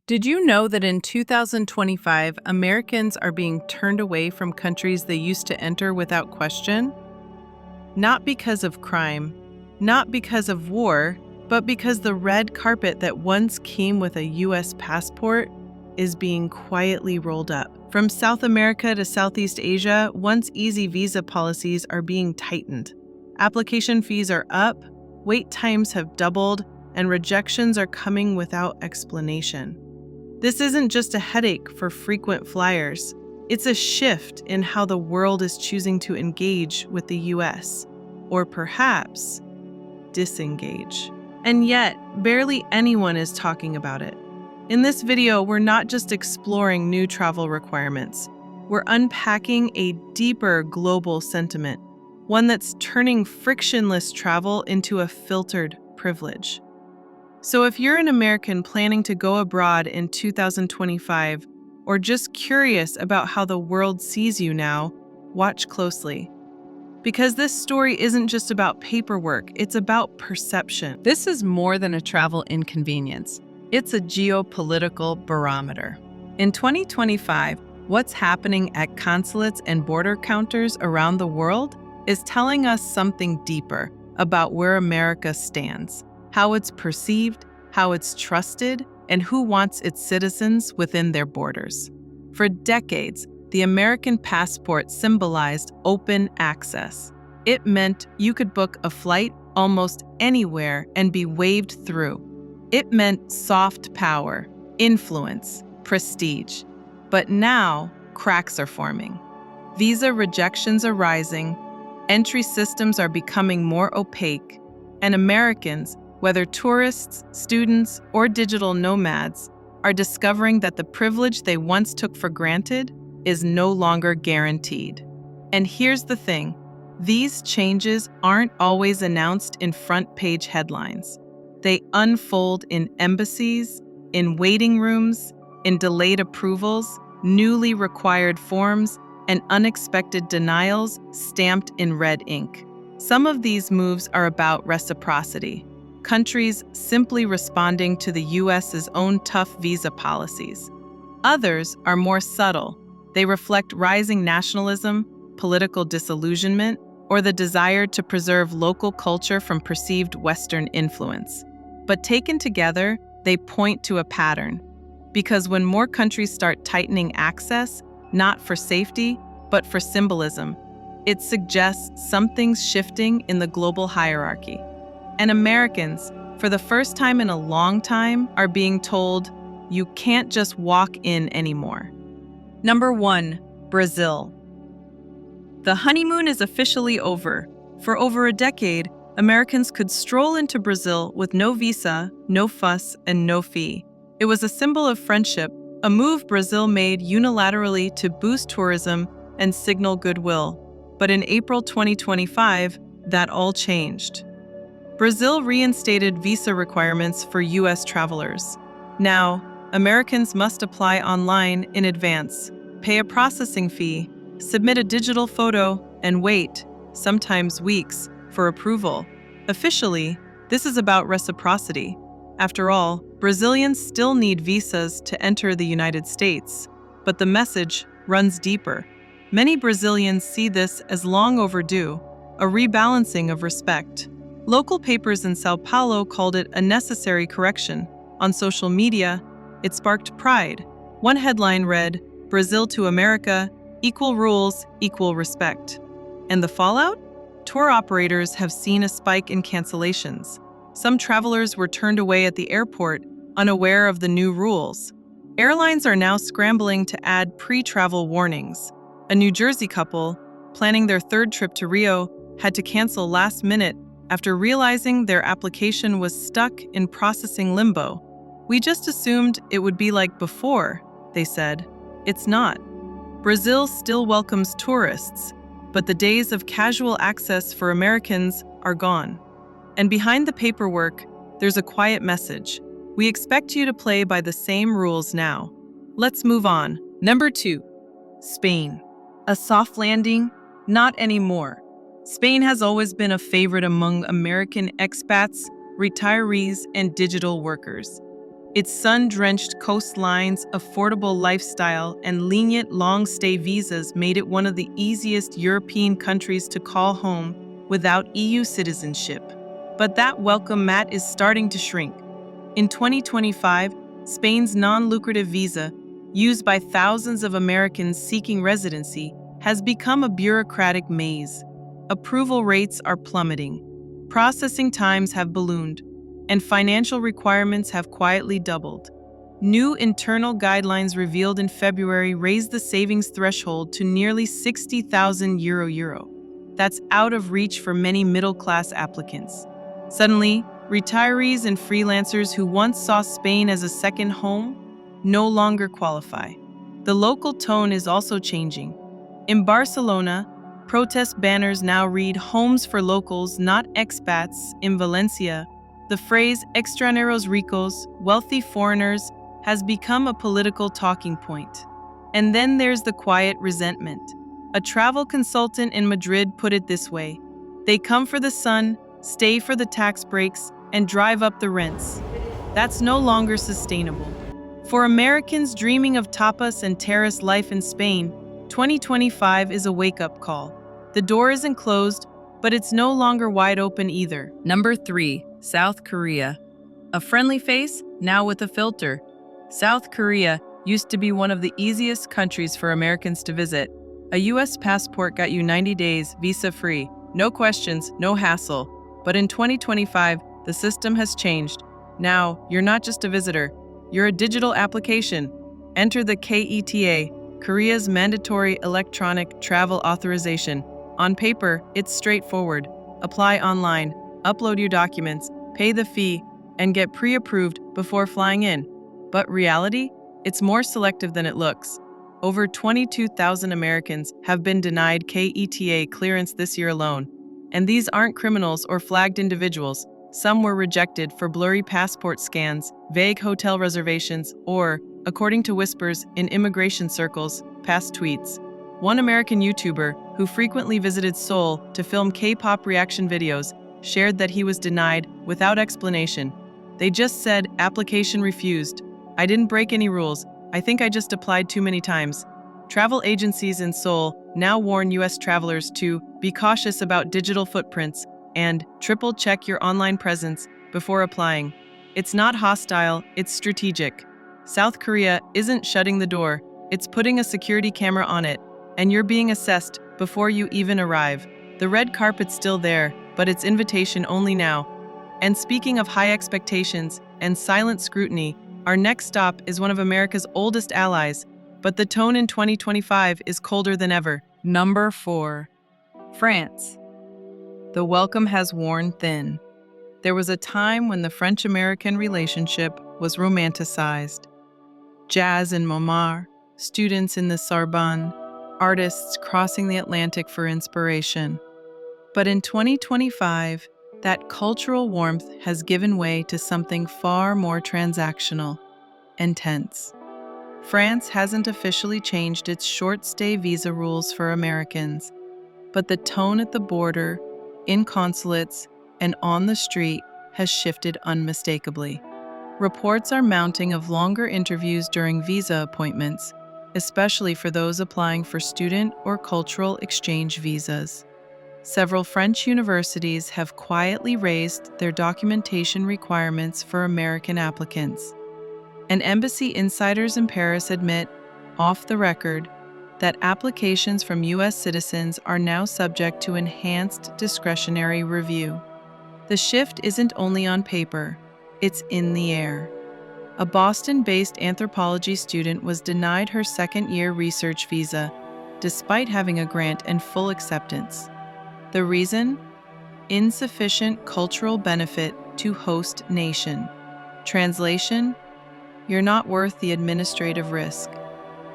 Did you know that in 2025, Americans are being turned away from countries they used to enter without question? Not because of crime, not because of war, but because the red carpet that once came with a U.S. passport is being quietly rolled up. From South America to Southeast Asia, once easy visa policies are being tightened. Application fees are up, wait times have doubled, and rejections are coming without explanation. This isn't just a headache for frequent flyers. It's a shift in how the world is choosing to engage with the US, or perhaps disengage. And yet, barely anyone is talking about it. In this video, we're not just exploring new travel requirements. We're unpacking a deeper global sentiment, one that's turning frictionless travel into a filtered privilege. So if you're an American planning to go abroad in 2025, or just curious about how the world sees you now, watch closely. Because this story isn't just about paperwork, it's about perception. This is more than a travel inconvenience. It's a geopolitical barometer. In 2025, what's happening at consulates and border counters around the world is telling us something deeper about where America stands, how it's perceived, how it's trusted, and who wants its citizens within their borders. For decades, the American passport symbolized open access. It meant you could book a flight almost anywhere and be waved through. It meant soft power, influence, prestige. But now, cracks are forming. Visa rejections are rising, entry systems are becoming more opaque, and Americans, whether tourists, students, or digital nomads, are discovering that the privilege they once took for granted is no longer guaranteed. And here's the thing, these changes aren't always announced in front-page headlines. They unfold in embassies, in waiting rooms, in delayed approvals, newly required forms, and unexpected denials stamped in red ink. Some of these moves are about reciprocity, countries simply responding to the U.S.'s own tough visa policies. Others are more subtle. They reflect rising nationalism, political disillusionment, or the desire to preserve local culture from perceived Western influence. But taken together, they point to a pattern. Because when more countries start tightening access, not for safety, but for symbolism, it suggests something's shifting in the global hierarchy. And Americans, for the first time in a long time, are being told, you can't just walk in anymore. Number 1, Brazil. The honeymoon is officially over. For over a decade, Americans could stroll into Brazil with no visa, no fuss, and no fee. It was a symbol of friendship, a move Brazil made unilaterally to boost tourism and signal goodwill. But in April 2025, that all changed. Brazil reinstated visa requirements for U.S. travelers. Now, Americans must apply online in advance, pay a processing fee, submit a digital photo, and wait, sometimes weeks, for approval. Officially, this is about reciprocity. After all, Brazilians still need visas to enter the United States, but the message runs deeper. Many Brazilians see this as long overdue, a rebalancing of respect. Local papers in Sao Paulo called it a necessary correction. On social media, it sparked pride. One headline read, "Brazil to America, equal rules, equal respect." And the fallout? Tour operators have seen a spike in cancellations. Some travelers were turned away at the airport, unaware of the new rules. Airlines are now scrambling to add pre-travel warnings. A New Jersey couple, planning their third trip to Rio, had to cancel last minute after realizing their application was stuck in processing limbo. "We just assumed it would be like before," they said. It's not. Brazil still welcomes tourists, but the days of casual access for Americans are gone. And behind the paperwork, there's a quiet message. We expect you to play by the same rules now. Let's move on. Number 2, Spain. A soft landing? Not anymore. Spain has always been a favorite among American expats, retirees, and digital workers. Its sun-drenched coastlines, affordable lifestyle, and lenient long-stay visas made it one of the easiest European countries to call home without EU citizenship. But that welcome mat is starting to shrink. In 2025, Spain's non-lucrative visa, used by thousands of Americans seeking residency, has become a bureaucratic maze. Approval rates are plummeting, processing times have ballooned, and financial requirements have quietly doubled. New internal guidelines revealed in February raised the savings threshold to nearly €60,000. That's out of reach for many middle-class applicants. Suddenly, retirees and freelancers who once saw Spain as a second home no longer qualify. The local tone is also changing. In Barcelona, protest banners now read "Homes for locals, not expats." In Valencia, the phrase "extranjeros ricos," wealthy foreigners, has become a political talking point. And then there's the quiet resentment. A travel consultant in Madrid put it this way: "They come for the sun, stay for the tax breaks, and drive up the rents." That's no longer sustainable. For Americans dreaming of tapas and terrace life in Spain, 2025 is a wake-up call. The door isn't closed, but it's no longer wide open either. Number 3, South Korea. A friendly face, now with a filter. South Korea used to be one of the easiest countries for Americans to visit. A US passport got you 90 days, visa-free. No questions, no hassle. But in 2025, the system has changed. Now, you're not just a visitor, you're a digital application. Enter the KETA, Korea's mandatory electronic travel authorization. On paper, it's straightforward. Apply online, upload your documents, pay the fee, and get pre-approved before flying in. But reality? It's more selective than it looks. Over 22,000 Americans have been denied KETA clearance this year alone. And these aren't criminals or flagged individuals. Some were rejected for blurry passport scans, vague hotel reservations, or, according to whispers in immigration circles, past tweets. One American YouTuber, who frequently visited Seoul to film K-pop reaction videos, shared that he was denied without explanation. "They just said, application refused. I didn't break any rules. I think I just applied too many times." Travel agencies in Seoul now warn US travelers to be cautious about digital footprints and triple-check your online presence before applying. It's not hostile, it's strategic. South Korea isn't shutting the door, it's putting a security camera on it, and you're being assessed before you even arrive. The red carpet's still there, but it's invitation only now. And speaking of high expectations and silent scrutiny, our next stop is one of America's oldest allies, but the tone in 2025 is colder than ever. Number 4, France. The welcome has worn thin. There was a time when the French-American relationship was romanticized. Jazz in Montmartre, students in the Sorbonne, artists crossing the Atlantic for inspiration. But in 2025, that cultural warmth has given way to something far more transactional and tense. France hasn't officially changed its short-stay visa rules for Americans, but the tone at the border, in consulates, and on the street has shifted unmistakably. Reports are mounting of longer interviews during visa appointments, especially for those applying for student or cultural exchange visas. Several French universities have quietly raised their documentation requirements for American applicants. And embassy insiders in Paris admit, off the record, that applications from U.S. citizens are now subject to enhanced discretionary review. The shift isn't only on paper, it's in the air. A Boston-based anthropology student was denied her second-year research visa, despite having a grant and full acceptance. The reason? Insufficient cultural benefit to host nation. Translation? You're not worth the administrative risk.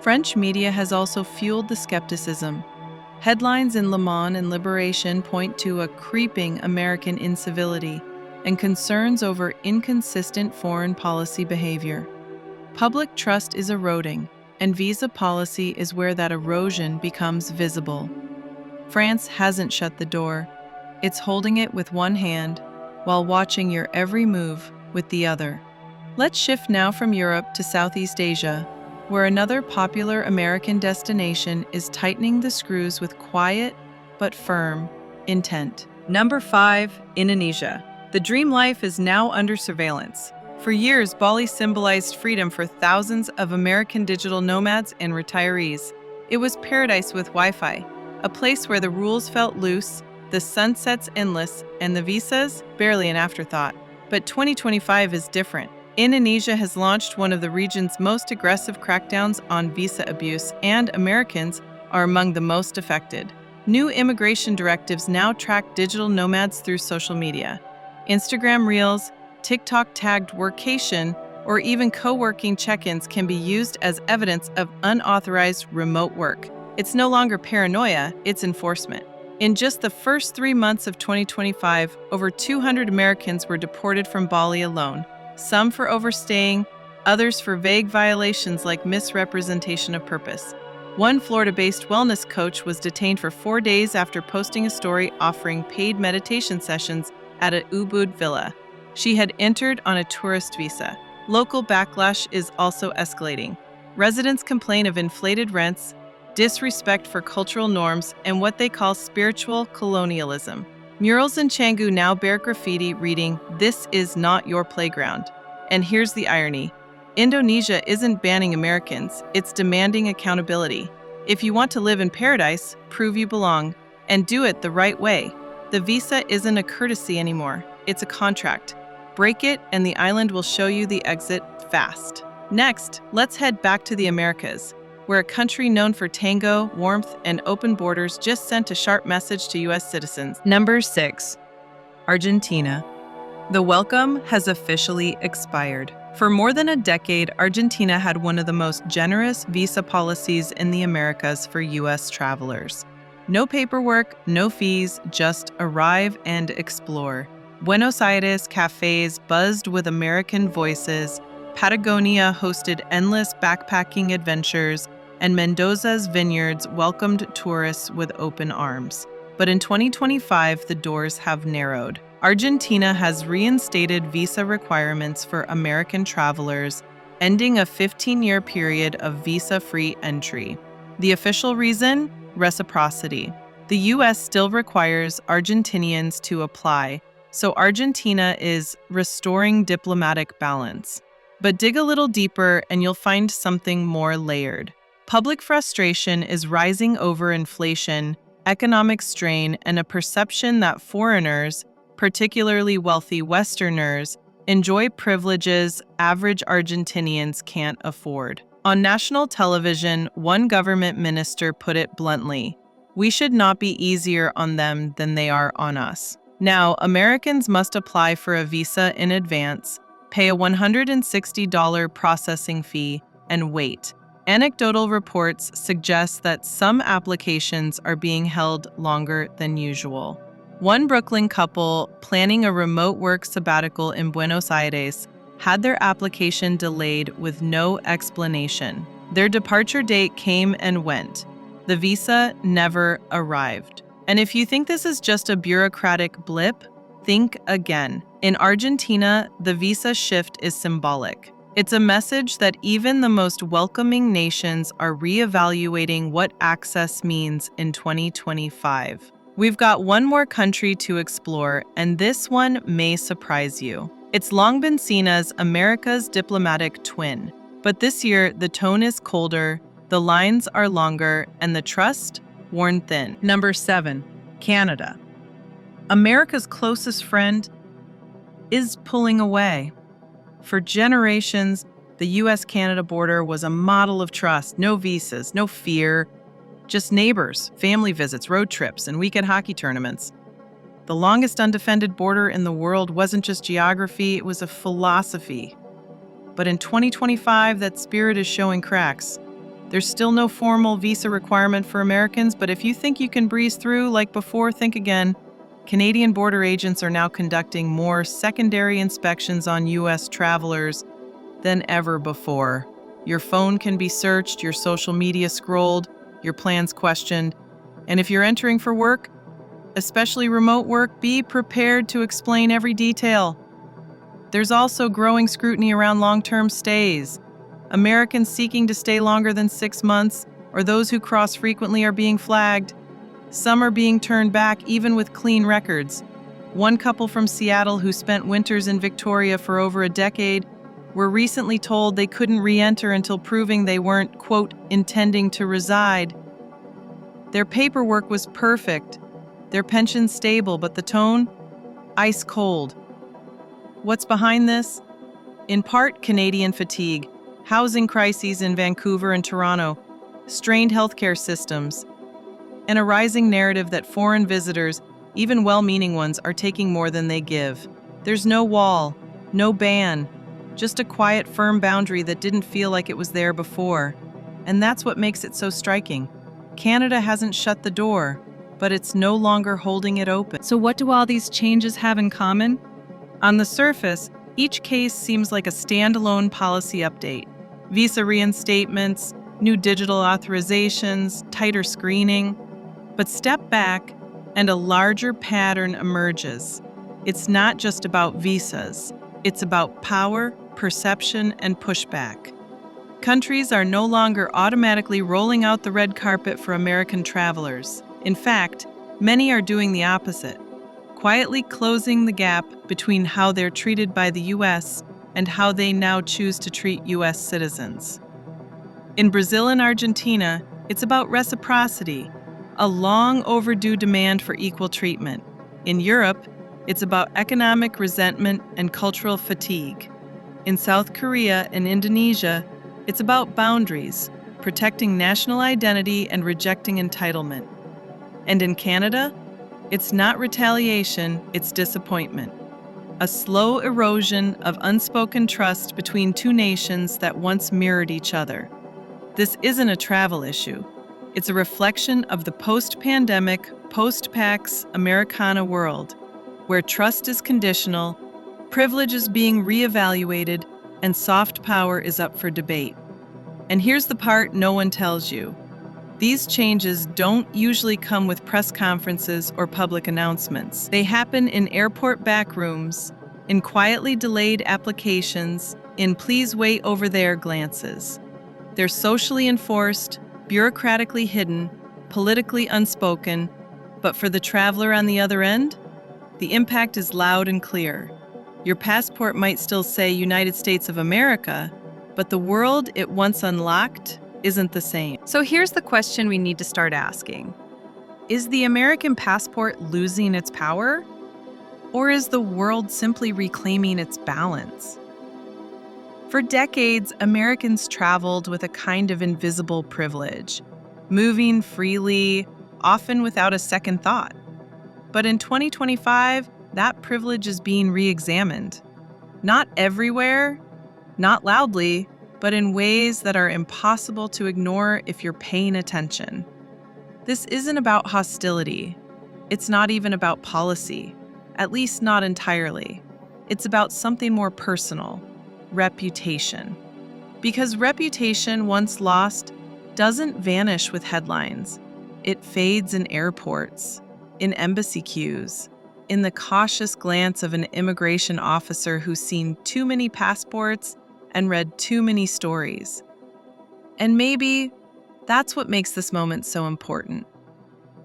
French media has also fueled the skepticism. Headlines in Le Monde and Libération point to a creeping American incivility and concerns over inconsistent foreign policy behavior. Public trust is eroding, and visa policy is where that erosion becomes visible. France hasn't shut the door. It's holding it with one hand while watching your every move with the other. Let's shift now from Europe to Southeast Asia, where another popular American destination is tightening the screws with quiet but firm intent. Number 5, Indonesia. The dream life is now under surveillance. For years, Bali symbolized freedom for thousands of American digital nomads and retirees. It was paradise with Wi-Fi, a place where the rules felt loose, the sunsets endless, and the visas barely an afterthought. But 2025 is different. Indonesia has launched one of the region's most aggressive crackdowns on visa abuse, and Americans are among the most affected. New immigration directives now track digital nomads through social media. Instagram Reels, TikTok-tagged workation, or even co-working check-ins can be used as evidence of unauthorized remote work. It's no longer paranoia, it's enforcement. In just the first 3 months of 2025, over 200 Americans were deported from Bali alone, some for overstaying, others for vague violations like misrepresentation of purpose. One Florida-based wellness coach was detained for 4 days after posting a story offering paid meditation sessions at a Ubud villa. She had entered on a tourist visa. Local backlash is also escalating. Residents complain of inflated rents, disrespect for cultural norms, and what they call spiritual colonialism. Murals in Canggu now bear graffiti reading, "This is not your playground." And here's the irony. Indonesia isn't banning Americans, it's demanding accountability. If you want to live in paradise, prove you belong, and do it the right way. The visa isn't a courtesy anymore, it's a contract. Break it, and the island will show you the exit fast. Next, let's head back to the Americas, where a country known for tango, warmth, and open borders just sent a sharp message to U.S. citizens. Number 6, Argentina. The welcome has officially expired. For more than a decade, Argentina had one of the most generous visa policies in the Americas for U.S. travelers. No paperwork, no fees, just arrive and explore. Buenos Aires cafes buzzed with American voices, Patagonia hosted endless backpacking adventures, and Mendoza's vineyards welcomed tourists with open arms. But in 2025, the doors have narrowed. Argentina has reinstated visa requirements for American travelers, ending a 15-year period of visa-free entry. The official reason? Reciprocity. The U.S. still requires Argentinians to apply, so Argentina is restoring diplomatic balance. But dig a little deeper and you'll find something more layered. Public frustration is rising over inflation, economic strain, and a perception that foreigners, particularly wealthy Westerners, enjoy privileges average Argentinians can't afford. On national television, one government minister put it bluntly, "We should not be easier on them than they are on us." Now, Americans must apply for a visa in advance, pay a $160 processing fee, and wait. Anecdotal reports suggest that some applications are being held longer than usual. One Brooklyn couple planning a remote work sabbatical in Buenos Aires had their application delayed with no explanation. Their departure date came and went. The visa never arrived. And if you think this is just a bureaucratic blip, think again. In Argentina, the visa shift is symbolic. It's a message that even the most welcoming nations are reevaluating what access means in 2025. We've got one more country to explore, and this one may surprise you. It's long been seen as America's diplomatic twin, but this year the tone is colder, the lines are longer, and the trust worn thin. Number 7, Canada. America's closest friend is pulling away. For generations, the U.S.-Canada border was a model of trust, no visas, no fear, just neighbors, family visits, road trips, and weekend hockey tournaments. The longest undefended border in the world wasn't just geography, it was a philosophy. But in 2025, that spirit is showing cracks. There's still no formal visa requirement for Americans, but if you think you can breeze through like before, think again. Canadian border agents are now conducting more secondary inspections on U.S. travelers than ever before. Your phone can be searched, your social media scrolled, your plans questioned. And if you're entering for work, especially remote work, be prepared to explain every detail. There's also growing scrutiny around long-term stays. Americans seeking to stay longer than 6 months, or those who cross frequently, are being flagged. Some are being turned back even with clean records. One couple from Seattle who spent winters in Victoria for over a decade were recently told they couldn't re-enter until proving they weren't, quote, intending to reside. Their paperwork was perfect, their pension stable, but the tone? Ice cold. What's behind this? In part, Canadian fatigue, housing crises in Vancouver and Toronto, strained healthcare systems, and a rising narrative that foreign visitors, even well-meaning ones, are taking more than they give. There's no wall, no ban, just a quiet, firm boundary that didn't feel like it was there before. And that's what makes it so striking. Canada hasn't shut the door, but it's no longer holding it open. So what do all these changes have in common? On the surface, each case seems like a standalone policy update. Visa reinstatements, new digital authorizations, tighter screening. But step back, and a larger pattern emerges. It's not just about visas. It's about power, perception, and pushback. Countries are no longer automatically rolling out the red carpet for American travelers. In fact, many are doing the opposite, quietly closing the gap between how they're treated by the U.S. and how they now choose to treat U.S. citizens. In Brazil and Argentina, it's about reciprocity, a long overdue demand for equal treatment. In Europe, it's about economic resentment and cultural fatigue. In South Korea and Indonesia, it's about boundaries, protecting national identity and rejecting entitlement. And in Canada, it's not retaliation, it's disappointment. A slow erosion of unspoken trust between two nations that once mirrored each other. This isn't a travel issue. It's a reflection of the post-pandemic, post-Pax Americana world, where trust is conditional, privilege is being reevaluated, and soft power is up for debate. And here's the part no one tells you. These changes don't usually come with press conferences or public announcements. They happen in airport backrooms, in quietly delayed applications, in please wait over there glances. They're socially enforced, bureaucratically hidden, politically unspoken, but for the traveler on the other end, the impact is loud and clear. Your passport might still say United States of America, but the world it once unlocked isn't the same. So here's the question we need to start asking. Is the American passport losing its power? Or is the world simply reclaiming its balance? For decades, Americans traveled with a kind of invisible privilege, moving freely, often without a second thought. But in 2025, that privilege is being re-examined. Not everywhere, not loudly, but in ways that are impossible to ignore if you're paying attention. This isn't about hostility. It's not even about policy, at least not entirely. It's about something more personal. Reputation. Because reputation, once lost, doesn't vanish with headlines. It fades in airports, in embassy queues, in the cautious glance of an immigration officer who's seen too many passports and read too many stories. And maybe that's what makes this moment so important.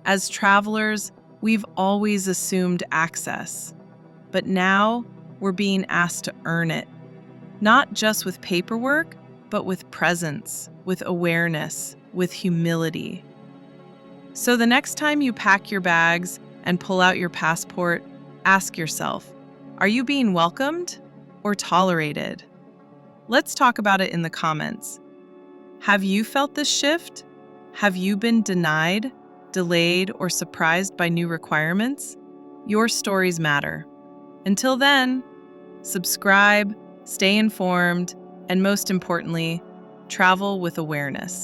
As travelers, we've always assumed access, but now we're being asked to earn it. Not just with paperwork, but with presence, with awareness, with humility. So the next time you pack your bags and pull out your passport, ask yourself, are you being welcomed or tolerated? Let's talk about it in the comments. Have you felt this shift? Have you been denied, delayed, or surprised by new requirements? Your stories matter. Until then, subscribe, stay informed, and most importantly, travel with awareness.